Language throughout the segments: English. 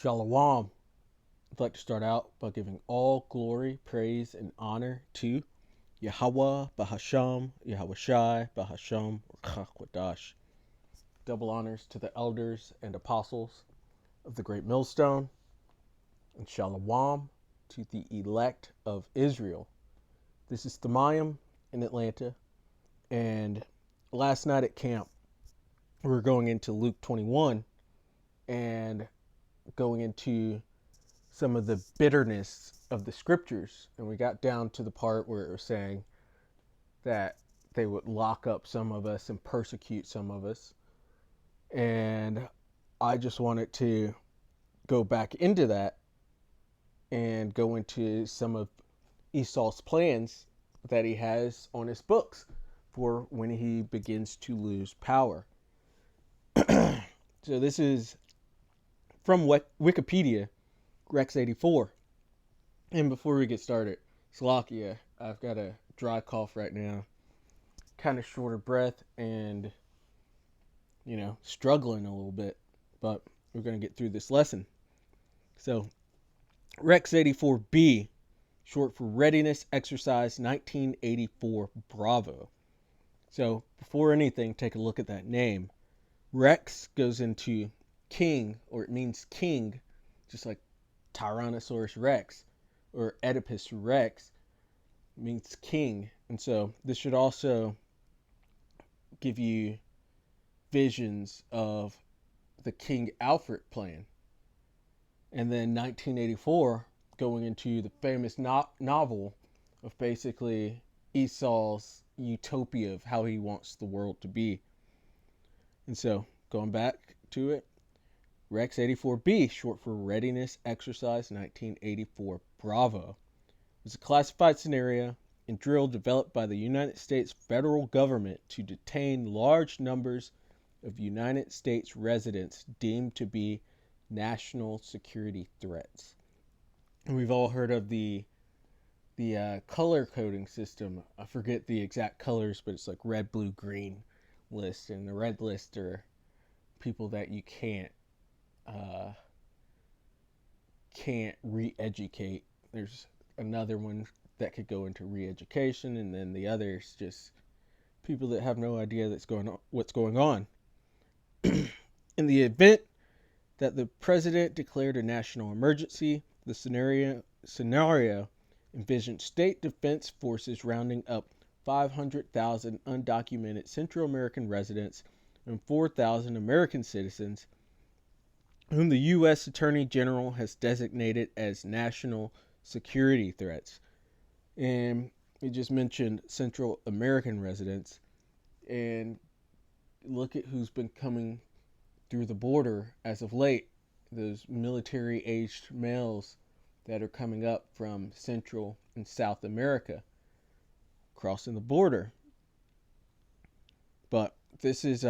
Shalom. I'd like to start out by giving all glory, praise, and honor to Yahweh, Bahasham, Yahweh Shai, Bahasham, Chakwadash. Double honors to the elders and apostles of the Great Millstone, and Shalom to the elect of Israel. This is Thamayim in Atlanta, and last night at camp, we were going into Luke 21 and going into some of the bitterness of the scriptures, and we got down to the part where it was saying that they would lock up some of us and persecute some of us. And I just wanted to go back into that and go into some of Esau's plans that he has on his books for when he begins to lose power. So this is from Wikipedia, Rex84. And before we get started, Slovakia, I've got a dry cough right now, kind of short of breath, and struggling a little bit, but we're going to get through this lesson. So Rex84B, short for Readiness Exercise 1984 Bravo. So before anything, take a look at that name. Rex goes into king, or it means king, just like Tyrannosaurus Rex or Oedipus Rex means king. And so this should also give you visions of the King Alfred plan. And then 1984, going into the famous novel of basically Esau's utopia of how he wants the world to be. And so going back to it, Rex 84B, short for Readiness Exercise 1984 Bravo, was a classified scenario and drill developed by the United States federal government to detain large numbers of United States residents deemed to be national security threats. And we've all heard of the color coding system. I forget the exact colors, but it's like red, blue, green list, and the red list are people that you can't re-educate. There's another one that could go into re-education, and then the others just people that have no idea what's going on. In the event that the president declared a national emergency, the scenario envisioned state defense forces rounding up 500,000 undocumented Central American residents and 4,000 American citizens whom the U.S. Attorney General has designated as national security threats. And we just mentioned Central American residents, and look at who's been coming through the border as of late. Those military-aged males that are coming up from Central and South America, crossing the border. But this is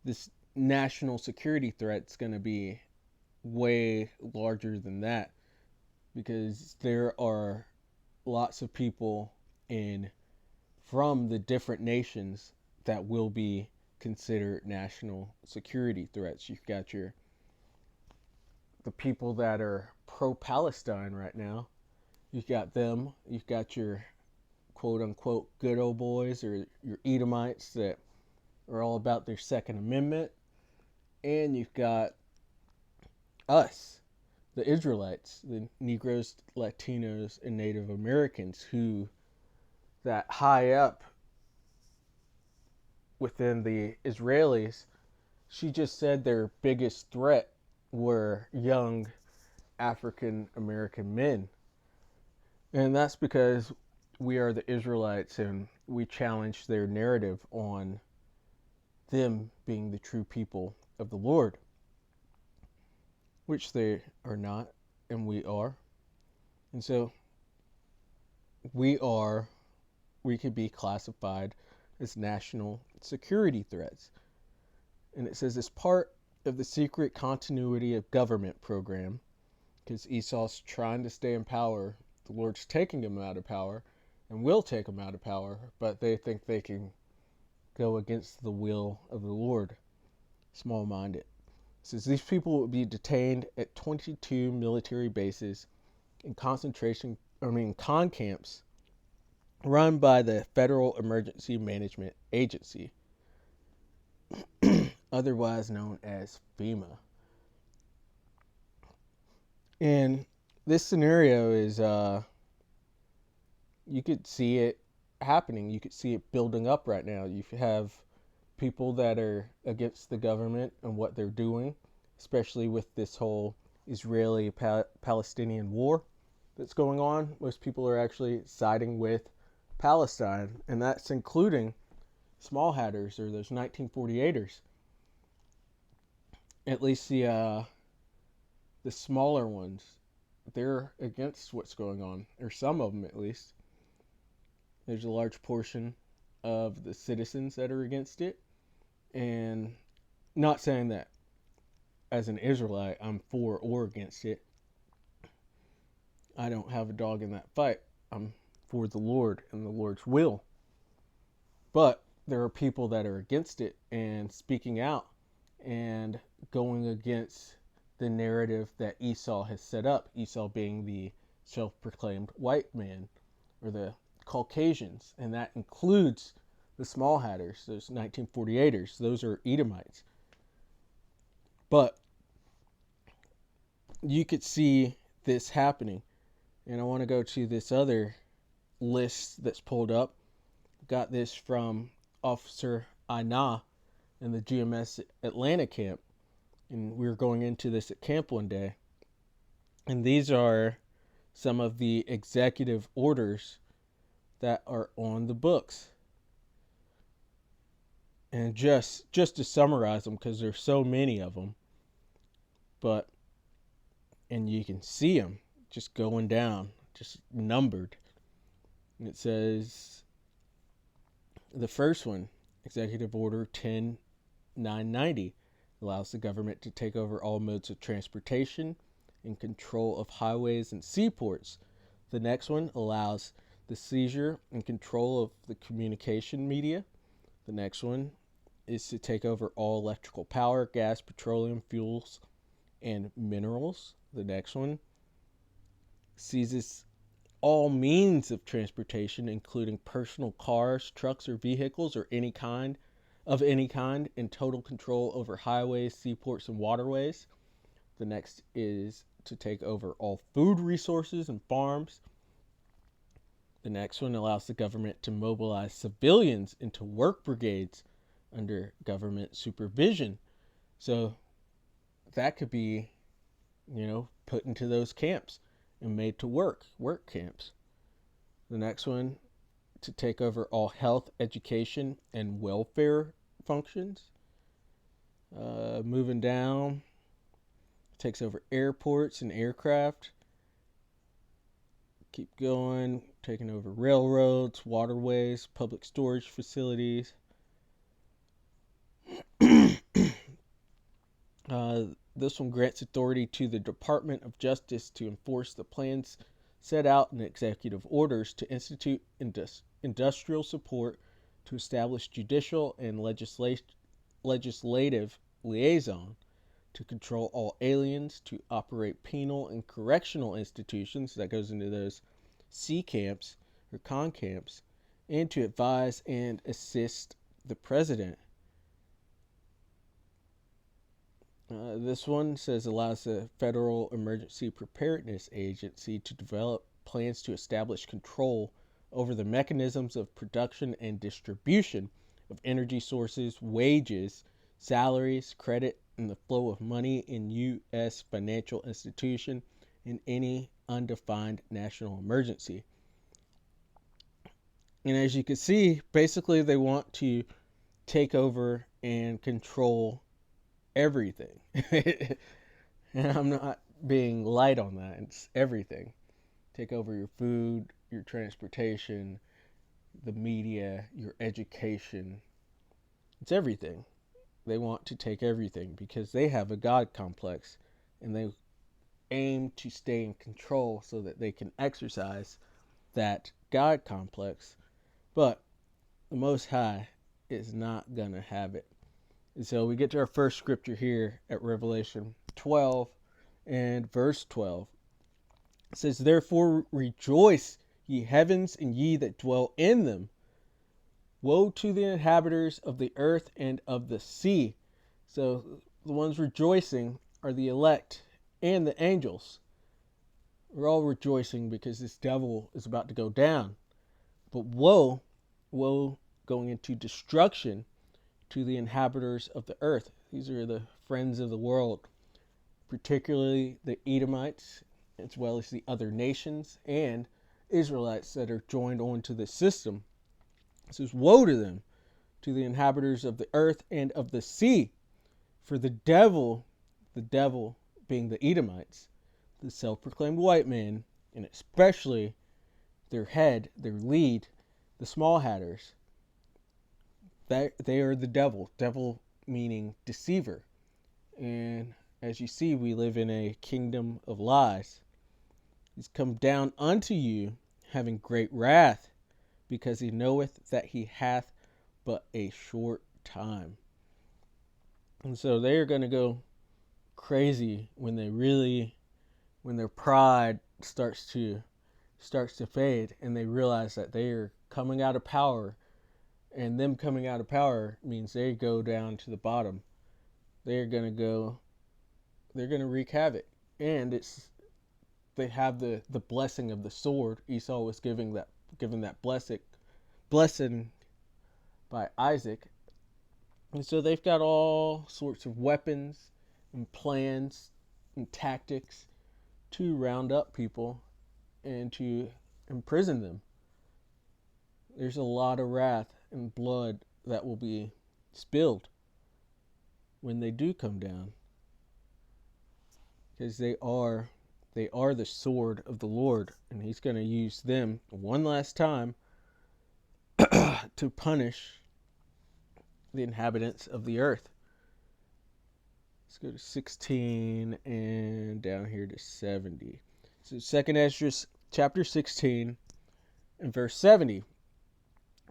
this national security threat's going to be way larger than that, because there are lots of people from the different nations that will be considered national security threats. You've got the people that are pro-Palestine right now. You've got them. You've got your quote-unquote good old boys, or your Edomites that are all about their Second Amendment. And you've got us, the Israelites, the Negroes, Latinos, and Native Americans, who that high up within the Israelis, she just said their biggest threat were young African American men. And that's because we are the Israelites, and we challenge their narrative on them being the true people of the Lord, which they are not, and we are. And so we could be classified as national security threats. And it says, as part of the secret continuity of government program, because Esau's trying to stay in power, the Lord's taking him out of power and will take him out of power, but they think they can go against the will of the Lord. Small-minded. says these people will be detained at 22 military bases and con camps run by the Federal Emergency Management Agency, otherwise known as FEMA. And this scenario is, you could see it happening. You could see it building up right now. You have people that are against the government and what they're doing, especially with this whole Israeli-Palestinian war that's going on. Most people are actually siding with Palestine, and that's including small hatters or those 1948ers. At least the smaller ones, they're against what's going on, or some of them at least. There's a large portion of the citizens that are against it, and not saying that as an Israelite I'm for or against it. I don't have a dog in that fight. I'm for the Lord and the Lord's will. But there are people that are against it and speaking out and going against the narrative that Esau has set up. Esau being the self-proclaimed white man, or the Caucasians, and that includes the small hatters, those 1948ers. Those are Edomites. But you could see this happening. And I want to go to this other list that's pulled up. Got this from Officer Aina in the GMS Atlanta camp. And we were going into this at camp one day. And these are some of the executive orders that are on the books. And just to summarize them, because there's so many of them, and you can see them just going down, just numbered. And it says, the first one, Executive Order 10990, allows the government to take over all modes of transportation and control of highways and seaports. The next one allows the seizure and control of the communication media. The next one is to take over all electrical power, gas, petroleum, fuels, and minerals. The next one seizes all means of transportation, including personal cars, trucks, or vehicles, or any kind, and total control over highways, seaports, and waterways. The next is to take over all food resources and farms. The next one allows the government to mobilize civilians into work brigades under government supervision. So that could be, put into those camps and made to work camps. The next one, to take over all health, education, and welfare functions. Moving down, takes over airports and aircraft. Keep going, taking over railroads, waterways, public storage facilities. This one grants authority to the Department of Justice to enforce the plans set out in executive orders to institute industrial support, to establish judicial and legislative liaison, to control all aliens, to operate penal and correctional institutions, that goes into those C camps or con camps, and to advise and assist the president. This one says allows the Federal Emergency Preparedness Agency to develop plans to establish control over the mechanisms of production and distribution of energy sources, wages, salaries, credit, and the flow of money in U.S. financial institution in any undefined national emergency. And as you can see, basically they want to take over and control everything. And I'm not being light on that. It's everything. Take over your food, your transportation, the media, your education. It's everything. They want to take everything because they have a God complex and they aim to stay in control so that they can exercise that God complex. But the Most High is not going to have it. And so we get to our first scripture here at Revelation 12 and verse 12. It says, "Therefore rejoice, ye heavens, and ye that dwell in them. Woe to the inhabitants of the earth and of the sea." So the ones rejoicing are the elect and the angels. We're all rejoicing because this devil is about to go down. But woe going into destruction to the inhabitants of the earth. These are the friends of the world, particularly the Edomites, as well as the other nations and Israelites that are joined onto the system. It says, "Woe to them, to the inhabitants of the earth and of the sea, for the devil being the Edomites, the self-proclaimed white man, and especially their head, their lead, the small hatters, they are the devil. Devil meaning deceiver. And as you see, we live in a kingdom of lies. He's come down unto you, having great wrath, because he knoweth that he hath but a short time." And so they are going to go crazy when their pride starts to fade, and they realize that they are coming out of power, and them coming out of power means they go down to the bottom. They're going to wreak havoc, and they have the blessing of the sword. Esau was given that blessing by Isaac. And so they've got all sorts of weapons and plans and tactics to round up people and to imprison them. There's a lot of wrath and blood that will be spilled when they do come down, because they are the sword of the Lord, and he's going to use them one last time to punish the inhabitants of the earth. Let's go to 16 and down here to 70. So 2nd Ezra chapter 16 and verse 70.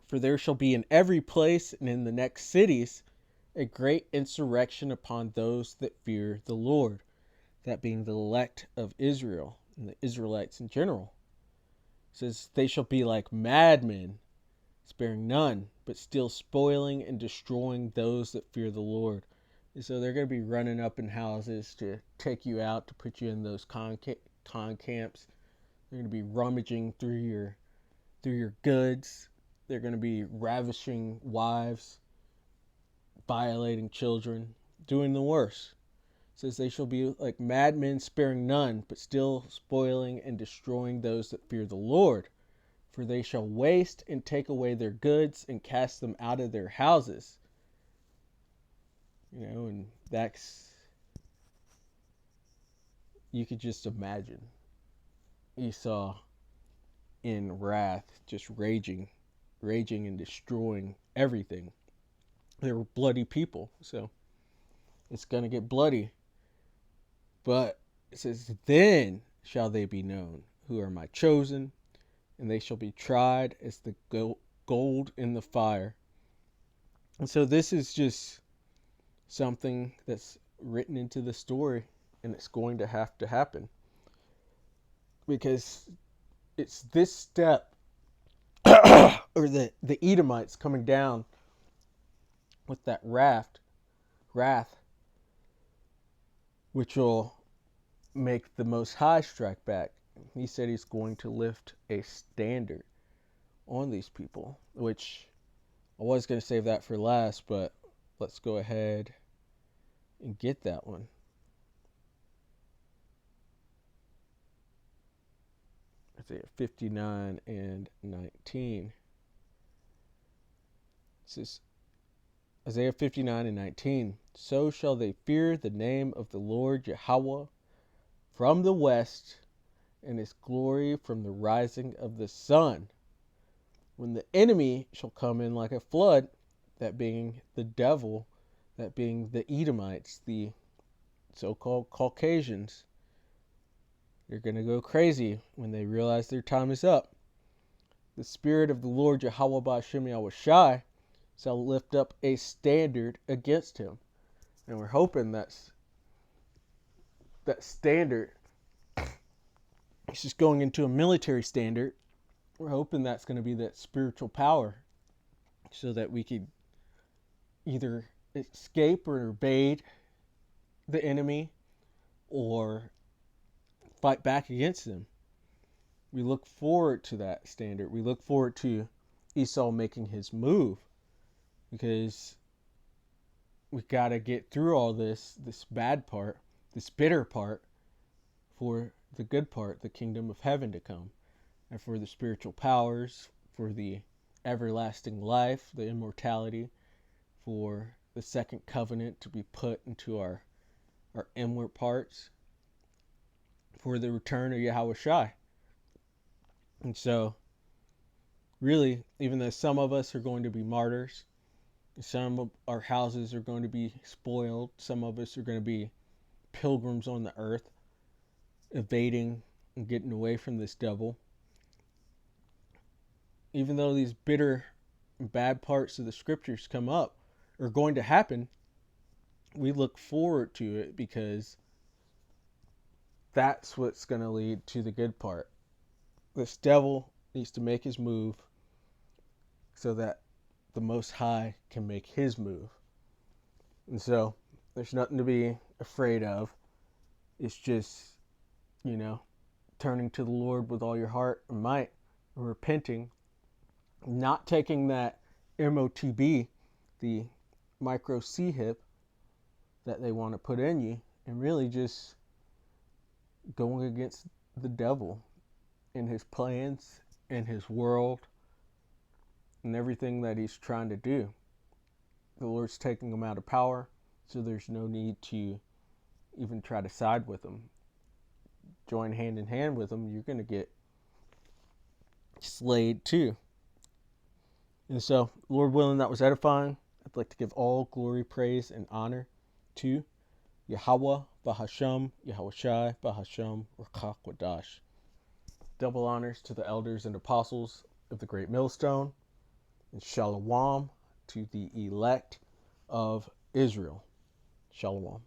"For there shall be in every place and in the next cities a great insurrection upon those that fear the Lord," that being the elect of Israel and the Israelites in general. It says, "They shall be like madmen, sparing none, but still spoiling and destroying those that fear the Lord." And so they're going to be running up in houses to take you out, to put you in those con camps. They're going to be rummaging through your goods. They're going to be ravishing wives, violating children, doing the worst. It says they shall be like madmen, sparing none, but still spoiling and destroying those that fear the Lord. For they shall waste and take away their goods and cast them out of their houses. And you could just imagine Esau in wrath, just raging and destroying everything. They were bloody people, so it's going to get bloody. But it says, "Then shall they be known, who are my chosen, and they shall be tried as the gold in the fire." And so this is just something that's written into the story, and it's going to have to happen, because it's this step or the Edomites coming down with that wrath, which will make the Most High strike back. He said he's going to lift a standard on these people, which I was going to save that for last, but let's go ahead and get that one. Isaiah 59 and 19. It says, Isaiah 59 and 19, "So shall they fear the name of the Lord Yahweh from the west, and his glory from the rising of the sun. When the enemy shall come in like a flood," that being the devil, that being the Edomites, the so-called Caucasians, they're going to go crazy when they realize their time is up. "The Spirit of the Lord Yahweh Ba'ashem Yahushai shall lift up a standard against him. And we're hoping that standard is just going into a military standard. We're hoping that's going to be that spiritual power so that we could either escape or evade the enemy or fight back against them. We look forward to that standard. We look forward to Esau making his move, because we got to get through all this bad part, this bitter part, for the good part, the kingdom of heaven to come, and for the spiritual powers, for the everlasting life, the immortality, for the second covenant to be put into our inward parts, for the return of Yahweh Shai. And so, really, even though some of us are going to be martyrs, some of our houses are going to be spoiled, some of us are going to be pilgrims on the earth, evading and getting away from this devil. Even though these bitter and bad parts of the scriptures come up, are going to happen, we look forward to it, because that's what's going to lead to the good part. This devil needs to make his move so that the Most High can make his move. And so there's nothing to be afraid of. It's just, turning to the Lord with all your heart and might, and repenting, not taking that MOTB, the micro C-hip that they want to put in you, and really just going against the devil and his plans and his world and everything that he's trying to do. The Lord's taking him out of power, so there's no need to even try to side with him. Join hand in hand with him, you're going to get slayed too. And so, Lord willing, that was edifying. I'd like to give all glory, praise, and honor to Yahweh, Bahasham, Yahweh Shai, Bahasham, Rakach Wadash. Double honors to the elders and apostles of the Great Millstone, and Shalom to the elect of Israel. Shalom.